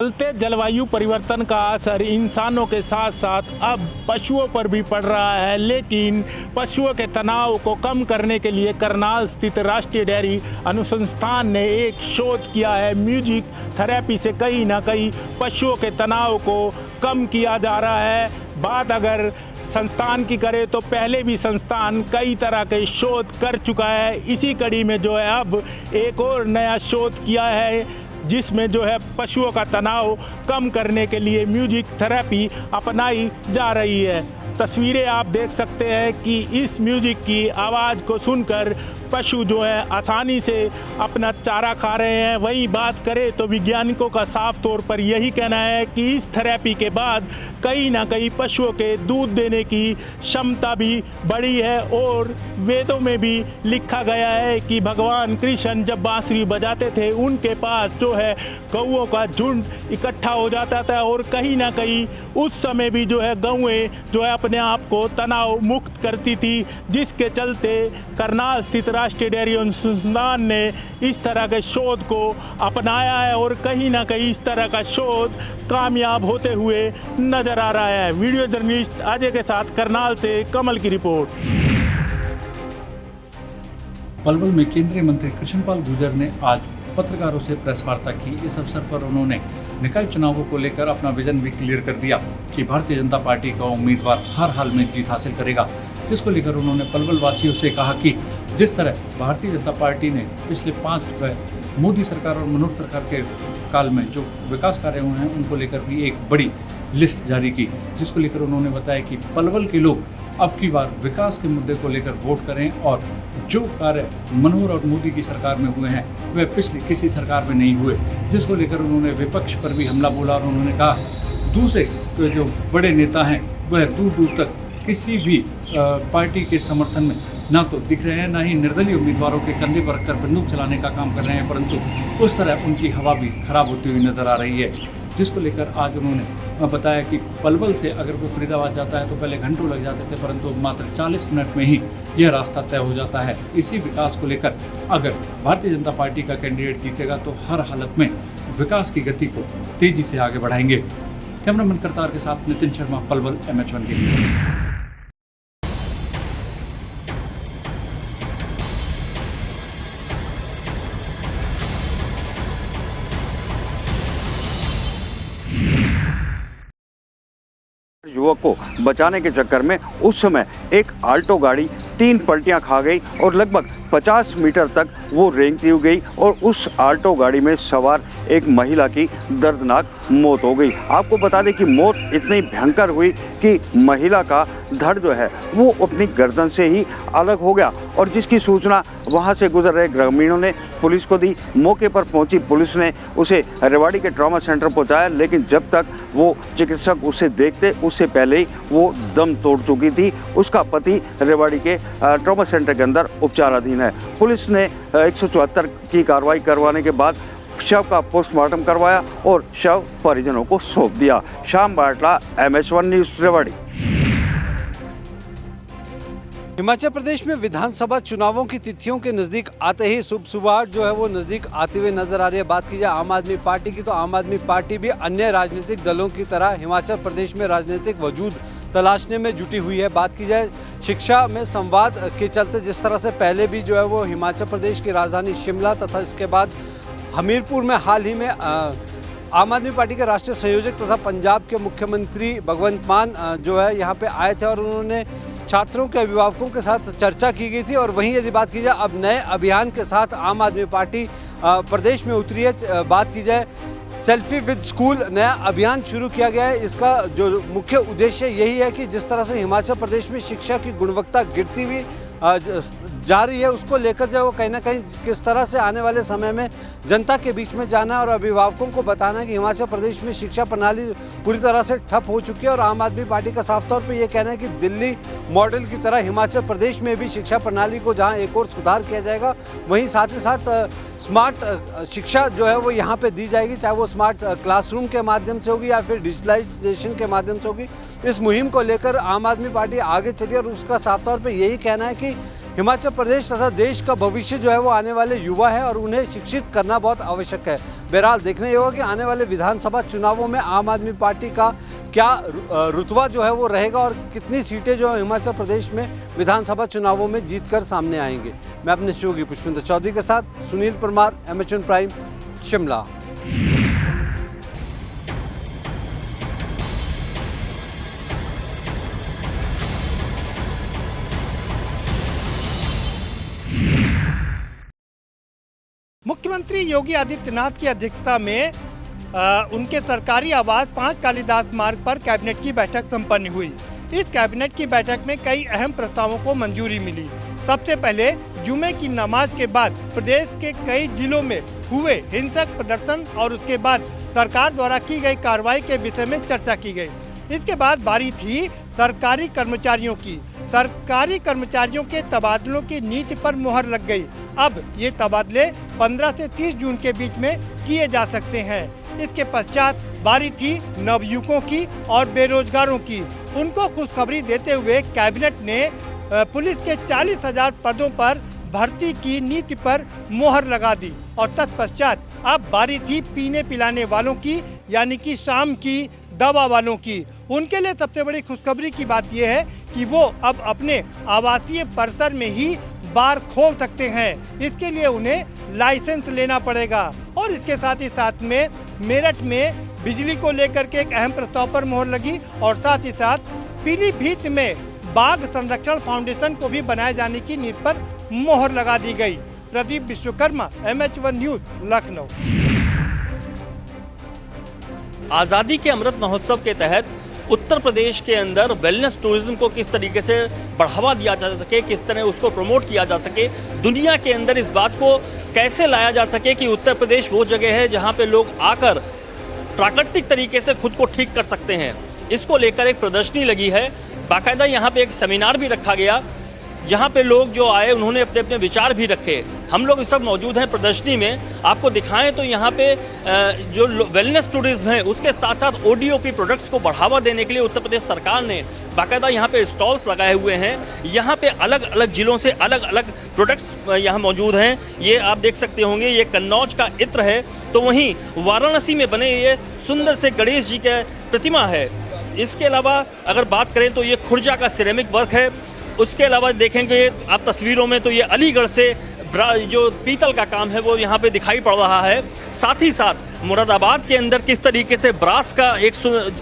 बढ़ते जलवायु परिवर्तन का असर इंसानों के साथ साथ अब पशुओं पर भी पड़ रहा है, लेकिन पशुओं के तनाव को कम करने के लिए करनाल स्थित राष्ट्रीय डेयरी अनुसंधान ने एक शोध किया है। म्यूजिक थेरेपी से कहीं ना कहीं पशुओं के तनाव को कम किया जा रहा है। बात अगर संस्थान की करें तो पहले भी संस्थान कई तरह के शोध कर चुका है। इसी कड़ी में जो है अब एक और नया शोध किया है, जिसमें जो है पशुओं का तनाव कम करने के लिए म्यूजिक थेरेपी अपनाई जा रही है। तस्वीरें आप देख सकते हैं कि इस म्यूजिक की आवाज़ को सुनकर पशु जो है आसानी से अपना चारा खा रहे हैं। वहीं बात करें तो वैज्ञानिकों का साफ तौर पर यही कहना है कि इस थेरेपी के बाद कहीं ना कहीं पशुओं के दूध देने की क्षमता भी बढ़ी है। और वेदों में भी लिखा गया है कि भगवान कृष्ण जब बांसुरी बजाते थे, उनके पास जो है गौओं का झुंड इकट्ठा हो जाता था और कहीं ना कहीं उस समय भी जो है गौएं जो है अपने आप को तनाव मुक्त करती थी, जिसके चलते करनाल स्थित राष्ट्रीय डेयरी अनुसंधान ने इस तरह के शोध को अपनाया है और कहीं ना कहीं इस तरह का शोध कामयाब होते हुए नजर आ रहा है। वीडियो जर्नलिस्ट अजय के साथ करनाल से कमल की रिपोर्ट। पलवल में केंद्रीय मंत्री कृष्णपाल गुर्जर ने आज पत्रकारों से प्रेस वार्ता की। इस अवसर पर उन्होंने निकाय चुनावों को लेकर अपना विजन भी क्लियर कर दिया कि भारतीय जनता पार्टी का उम्मीदवार हर हाल में जीत हासिल करेगा, जिसको लेकर उन्होंने पलवल वासियों से कहा कि जिस तरह भारतीय जनता पार्टी ने पिछले 5 मोदी सरकार और मनोहर सरकार के काल में जो विकास कार्य हुए हैं उनको लेकर भी एक बड़ी लिस्ट जारी की, जिसको लेकर उन्होंने बताया कि पलवल के लोग अब की बार विकास के मुद्दे को लेकर वोट करें और जो कार्य मनोहर और मोदी की सरकार में हुए हैं वह पिछली किसी सरकार में नहीं हुए, जिसको लेकर उन्होंने विपक्ष पर भी हमला बोला। और उन्होंने कहा दूसरे जो बड़े नेता हैं वह दूर दूर तक किसी भी पार्टी के समर्थन में ना तो दिख रहे हैं, ना ही निर्दलीय उम्मीदवारों के कंधे पर रखकर बंदूक चलाने का काम कर रहे हैं, परंतु उस तरह उनकी हवा भी खराब होती हुई नजर आ रही है। जिसको लेकर आज उन्होंने बताया कि पलवल से अगर कोई फरीदाबाद जाता है तो पहले घंटों लग जाते थे, परंतु मात्र 40 मिनट में ही यह रास्ता तय हो जाता है। इसी विकास को लेकर अगर भारतीय जनता पार्टी का कैंडिडेट जीतेगा तो हर हालत में विकास की गति को तेजी से आगे बढ़ाएंगे। कैमरामैन करतार के साथ नितिन शर्मा, पलवल, MH1 के लिए। युवक को बचाने के चक्कर में उस समय एक आल्टो गाड़ी 3 पलटियां खा गई और लगभग 50 मीटर तक वो रेंगती हुई गई और उस आल्टो गाड़ी में सवार एक महिला की दर्दनाक मौत हो गई। आपको बता दें कि मौत इतनी भयंकर हुई कि महिला का धड़ जो है वो अपनी गर्दन से ही अलग हो गया और जिसकी सूचना वहां से गुजर रहे ग्रामीणों ने पुलिस को दी। मौके पर पहुंची पुलिस ने उसे रेवाड़ी के ट्रॉमा सेंटर पहुंचाया, लेकिन जब तक वो चिकित्सक उसे देखते उससे पहले ही वो दम तोड़ चुकी थी। उसका पति रेवाड़ी के ट्रॉमा सेंटर के अंदर उपचाराधीन है। पुलिस ने 174 की कार्रवाई करवाने के बाद शव का पोस्टमार्टम करवाया और शव परिजनों को सौंप दिया। श्याम बाटला, MH1 न्यूज़, रेवाड़ी। हिमाचल प्रदेश में विधानसभा चुनावों की तिथियों के नज़दीक आते ही सुबह जो है वो नज़दीक आते हुए नजर आ रही है। बात की जाए आम आदमी पार्टी की तो आम आदमी पार्टी भी अन्य राजनीतिक दलों की तरह हिमाचल प्रदेश में राजनीतिक वजूद तलाशने में जुटी हुई है। बात की जाए शिक्षा में संवाद के चलते जिस तरह से पहले भी जो है वो हिमाचल प्रदेश की राजधानी शिमला तथा इसके बाद हमीरपुर में हाल ही में आम आदमी पार्टी के राष्ट्रीय संयोजक तथा पंजाब के मुख्यमंत्री भगवंत मान जो है यहाँ पे आए थे और उन्होंने छात्रों के अभिभावकों के साथ चर्चा की गई थी। और वहीं यदि बात की जाए अब नए अभियान के साथ आम आदमी पार्टी प्रदेश में उतरी है। बात की जाए सेल्फी विद स्कूल नया अभियान शुरू किया गया है। इसका जो मुख्य उद्देश्य यही है कि जिस तरह से हिमाचल प्रदेश में शिक्षा की गुणवत्ता गिरती हुई जा रही है उसको लेकर जो वो कहीं ना कहीं किस तरह से आने वाले समय में जनता के बीच में जाना और अभिभावकों को बताना है कि हिमाचल प्रदेश में शिक्षा प्रणाली पूरी तरह से ठप हो चुकी है। और आम आदमी पार्टी का साफ तौर पे ये कहना है कि दिल्ली मॉडल की तरह हिमाचल प्रदेश में भी शिक्षा प्रणाली को जहां एक और सुधार किया जाएगा, वहीं साथ ही साथ स्मार्ट शिक्षा जो है वो यहाँ पे दी जाएगी, चाहे वो स्मार्ट क्लासरूम के माध्यम से होगी या फिर डिजिटलाइजेशन के माध्यम से होगी। इस मुहिम को लेकर आम आदमी पार्टी आगे चली और उसका साफ तौर पे यही कहना है कि हिमाचल प्रदेश तथा देश का भविष्य जो है वो आने वाले युवा है और उन्हें शिक्षित करना बहुत आवश्यक है। बहरहाल देखने ये होगा कि आने वाले विधानसभा चुनावों में आम आदमी पार्टी का क्या रुतबा जो है वो रहेगा और कितनी सीटें जो है हिमाचल प्रदेश में विधानसभा चुनावों में जीतकर सामने आएंगे। मैं अपने सहयोगी पुष्पेंद्र चौधरी के साथ सुनील परमार, एमएचएन प्राइम, शिमला। मुख्यमंत्री योगी आदित्यनाथ की अध्यक्षता में उनके सरकारी आवास 5 कालिदास मार्ग पर कैबिनेट की बैठक संपन्न हुई। इस कैबिनेट की बैठक में कई अहम प्रस्तावों को मंजूरी मिली। सबसे पहले जुमे की नमाज के बाद प्रदेश के कई जिलों में हुए हिंसक प्रदर्शन और उसके बाद सरकार द्वारा की गई कार्रवाई के विषय में चर्चा की गई। इसके बाद बारी थी सरकारी कर्मचारियों की। सरकारी कर्मचारियों के तबादलों की नीति पर मुहर लग गई। अब ये तबादले 15 से 30 जून के बीच में किए जा सकते हैं। इसके पश्चात बारी थी नवयुवकों की और बेरोजगारों की। उनको खुशखबरी देते हुए कैबिनेट ने पुलिस के 40,000 पदों पर भर्ती की नीति पर मुहर लगा दी। और तत्पश्चात अब बारी थी पीने पिलाने वालों की, यानी कि शाम की दवा वालों की। उनके लिए सबसे बड़ी खुशखबरी की बात यह है कि वो अब अपने आवासीय परिसर में ही बार खोल सकते हैं। इसके लिए उन्हें लाइसेंस लेना पड़ेगा। और इसके साथ ही साथ में मेरठ में बिजली को लेकर के एक अहम प्रस्ताव पर मुहर लगी और साथ ही साथ पीलीभीत में बाघ संरक्षण फाउंडेशन को भी बनाए जाने की नीति पर मुहर लगा दी गई। Pradeep Vishwakarma, MH1 news, Lucknow. आज़ादी के अमृत महोत्सव के तहत उत्तर प्रदेश के अंदर वेलनेस टूरिज्म को किस तरीके से बढ़ावा दिया जा सके, किस तरह उसको प्रमोट किया जा सके, दुनिया के अंदर इस बात को कैसे लाया जा सके कि उत्तर प्रदेश वो जगह है जहां पे लोग आकर प्राकृतिक तरीके से खुद को ठीक कर सकते हैं। इसको लेकर एक प्रदर्शनी लगी है। बाकायदा यहाँ पे एक सेमिनार भी रखा गया जहाँ पे लोग जो आए उन्होंने अपने अपने विचार भी रखे। हम लोग इस वक्त मौजूद हैं प्रदर्शनी में। आपको दिखाएं तो यहाँ पे जो वेलनेस टूरिज्म है उसके साथ साथ ODOP प्रोडक्ट्स को बढ़ावा देने के लिए उत्तर प्रदेश सरकार ने बाकायदा यहाँ पे स्टॉल्स लगाए हुए हैं। यहाँ पे अलग अलग जिलों से अलग अलग प्रोडक्ट्स यहाँ मौजूद हैं। ये आप देख सकते होंगे, ये कन्नौज का इत्र है, तो वहीं वाराणसी में बने ये सुंदर से गणेश जी का प्रतिमा है। इसके अलावा अगर बात करें तो ये खुर्जा का सिरेमिक वर्क है। उसके अलावा देखेंगे आप तस्वीरों में तो ये अलीगढ़ से जो पीतल का काम है वो यहाँ पे दिखाई पड़ रहा है। साथ ही साथ मुरादाबाद के अंदर किस तरीके से ब्रास का एक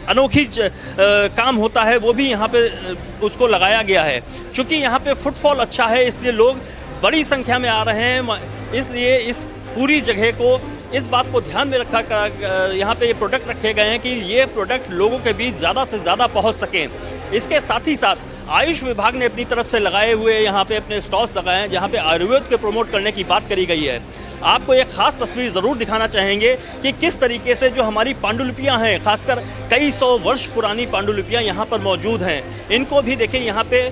अनोखी काम होता है वो भी यहाँ पे उसको लगाया गया है। चूँकि यहाँ पे फुटफॉल अच्छा है इसलिए लोग बड़ी संख्या में आ रहे हैं, इसलिए इस पूरी जगह को इस बात को ध्यान में रखा यहाँ पे ये प्रोडक्ट रखे गए हैं कि ये प्रोडक्ट लोगों के बीच ज़्यादा से ज़्यादा पहुँच सकें। इसके साथ ही साथ आयुष विभाग ने अपनी तरफ से लगाए हुए यहाँ पे अपने स्टॉल्स लगाए हैं जहाँ पे आयुर्वेद के प्रमोट करने की बात करी गई है। आपको एक खास तस्वीर ज़रूर दिखाना चाहेंगे कि किस तरीके से जो हमारी पांडुलिपियाँ हैं, खासकर कई 100 वर्ष पुरानी पांडुलिपियाँ यहाँ पर मौजूद हैं, इनको भी देखें यहाँ पे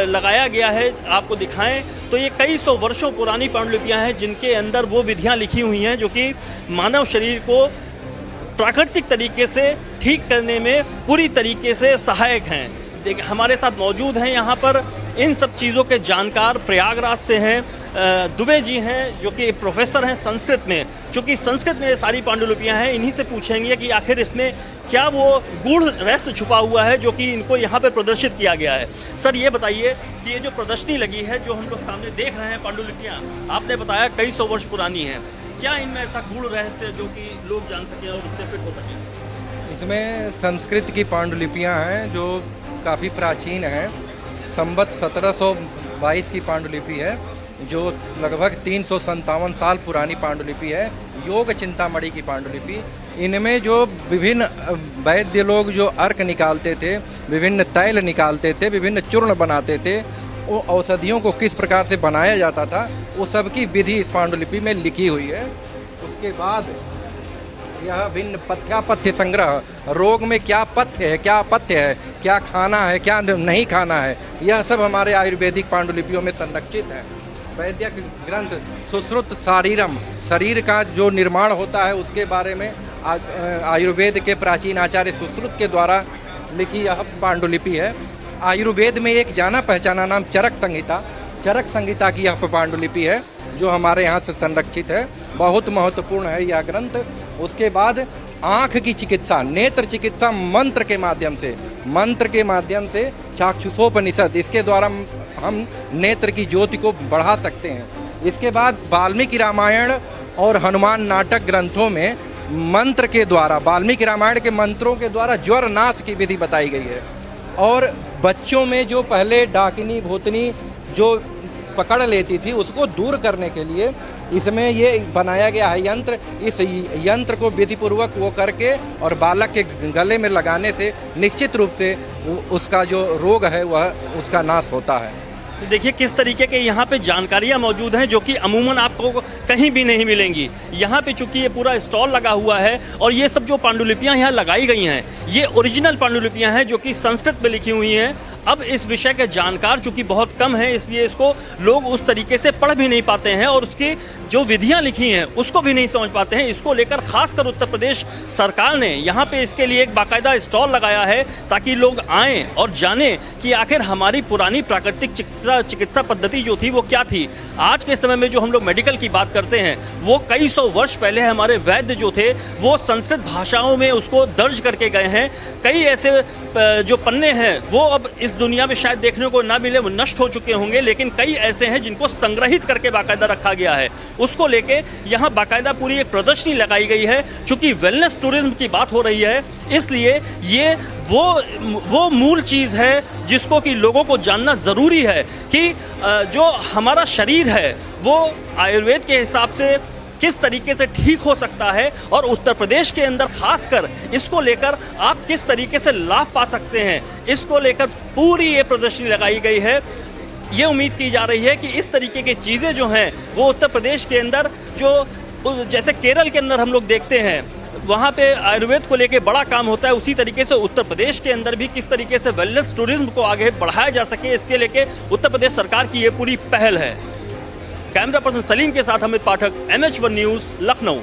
लगाया गया है। आपको दिखाएं तो ये कई 100 वर्षों पुरानी पांडुलिपियाँ हैं जिनके अंदर वो विधियाँ लिखी हुई हैं जो कि मानव शरीर को प्राकृतिक तरीके से ठीक करने में पूरी तरीके से सहायक हैं। हमारे साथ मौजूद हैं यहाँ पर इन सब चीज़ों के जानकार प्रयागराज से हैं दुबे जी हैं जो कि प्रोफेसर हैं संस्कृत में। चूँकि संस्कृत में ये सारी पांडुलिपियाँ हैं, इन्हीं से पूछेंगे कि आखिर इसमें क्या वो गूढ़ रहस्य छुपा हुआ है जो कि इनको यहाँ पे प्रदर्शित किया गया है। सर ये बताइए कि ये जो प्रदर्शनी लगी है जो हम लोग सामने देख रहे हैं पांडुलिपियाँ, आपने बताया कई 100 वर्ष पुरानी है, क्या इनमें ऐसा गूढ़ रहस्य जो कि लोग जान सकें और उससे फिट हो सकें? इसमें संस्कृत की पांडुलिपियाँ हैं जो काफ़ी प्राचीन है। संवत 1722 की पांडुलिपि है जो लगभग 357 साल पुरानी पांडुलिपि है। योग चिंतामणि की पांडुलिपि, इनमें जो विभिन्न वैद्य लोग जो अर्क निकालते थे, विभिन्न तैल निकालते थे, विभिन्न चूर्ण बनाते थे, वो औषधियों को किस प्रकार से बनाया जाता था वो सब की विधि इस पांडुलिपि में लिखी हुई है। उसके बाद यह भिन्न पथ्यापथ्य संग्रह, रोग में क्या पथ्य है, क्या अपथ्य है, क्या खाना है, क्या नहीं खाना है, यह सब हमारे आयुर्वेदिक पांडुलिपियों में संरक्षित है। वैद्यक ग्रंथ सुश्रुत शारीरम, शरीर का जो निर्माण होता है उसके बारे में आयुर्वेद के प्राचीन आचार्य सुश्रुत के द्वारा लिखी यह पांडुलिपि है। आयुर्वेद में एक जाना पहचाना नाम चरक संहिता, चरक संहिता की यह पांडुलिपि है जो हमारे यहाँ से संरक्षित है, बहुत महत्वपूर्ण है यह ग्रंथ। उसके बाद आँख की चिकित्सा, नेत्र चिकित्सा मंत्र के माध्यम से चाक्षुषोपनिषद, इसके द्वारा हम नेत्र की ज्योति को बढ़ा सकते हैं। इसके बाद वाल्मीकि रामायण और हनुमान नाटक ग्रंथों में मंत्र के द्वारा, वाल्मीकि रामायण के मंत्रों के द्वारा ज्वर नाश की विधि बताई गई है। और बच्चों में जो पहले डाकिनी भूतनी जो पकड़ लेती थी उसको दूर करने के लिए इसमें ये बनाया गया है यंत्र। इस यंत्र को विधिपूर्वक वो करके और बालक के गले में लगाने से निश्चित रूप से उसका जो रोग है वह उसका नाश होता है। तो देखिए किस तरीके के यहाँ पे जानकारियाँ मौजूद हैं जो कि अमूमन आपको कहीं भी नहीं मिलेंगी। यहाँ पे चूंकि ये पूरा स्टॉल लगा हुआ है और ये सब जो पांडुलिपियाँ यहाँ लगाई गई हैं ये ओरिजिनल पांडुलिपियाँ हैं जो कि संस्कृत में लिखी हुई हैं। अब इस विषय के जानकार चूंकि बहुत कम है इसलिए इसको लोग उस तरीके से पढ़ भी नहीं पाते हैं और उसकी जो विधियां लिखी हैं उसको भी नहीं समझ पाते हैं। इसको लेकर खासकर उत्तर प्रदेश सरकार ने यहाँ पे इसके लिए एक बाकायदा स्टॉल लगाया है ताकि लोग आएं और जानें कि आखिर हमारी पुरानी प्राकृतिक चिकित्सा पद्धति जो थी वो क्या थी। आज के समय में जो हम लोग मेडिकल की बात करते हैं वो कई सौ वर्ष पहले हमारे वैद्य जो थे वो संस्कृत भाषाओं में उसको दर्ज करके गए हैं। कई ऐसे जो पन्ने हैं वो अब इस दुनिया में शायद देखने को ना मिले, वो नष्ट हो चुके होंगे, लेकिन कई ऐसे हैं जिनको संग्रहित करके बाकायदा रखा गया है। उसको लेके यहाँ बाकायदा पूरी एक प्रदर्शनी लगाई गई है। चूंकि वेलनेस टूरिज्म की बात हो रही है इसलिए ये वो मूल चीज़ है जिसको कि लोगों को जानना ज़रूरी है कि जो हमारा शरीर है वो आयुर्वेद के हिसाब से किस तरीके से ठीक हो सकता है और उत्तर प्रदेश के अंदर खासकर इसको लेकर आप किस तरीके से लाभ पा सकते हैं, इसको लेकर पूरी ये प्रदर्शनी लगाई गई है। ये उम्मीद की जा रही है कि इस तरीके की चीज़ें जो हैं वो उत्तर प्रदेश के अंदर जो जैसे केरल के अंदर हम लोग देखते हैं वहाँ पे आयुर्वेद को लेके बड़ा काम होता है, उसी तरीके से उत्तर प्रदेश के अंदर भी किस तरीके से वेलनेस टूरिज्म को आगे बढ़ाया जा सके इसके लेके उत्तर प्रदेश सरकार की ये पूरी पहल है। कैमरा पर्सन सलीम के साथ अमित पाठक, MH1 न्यूज़, लखनऊ।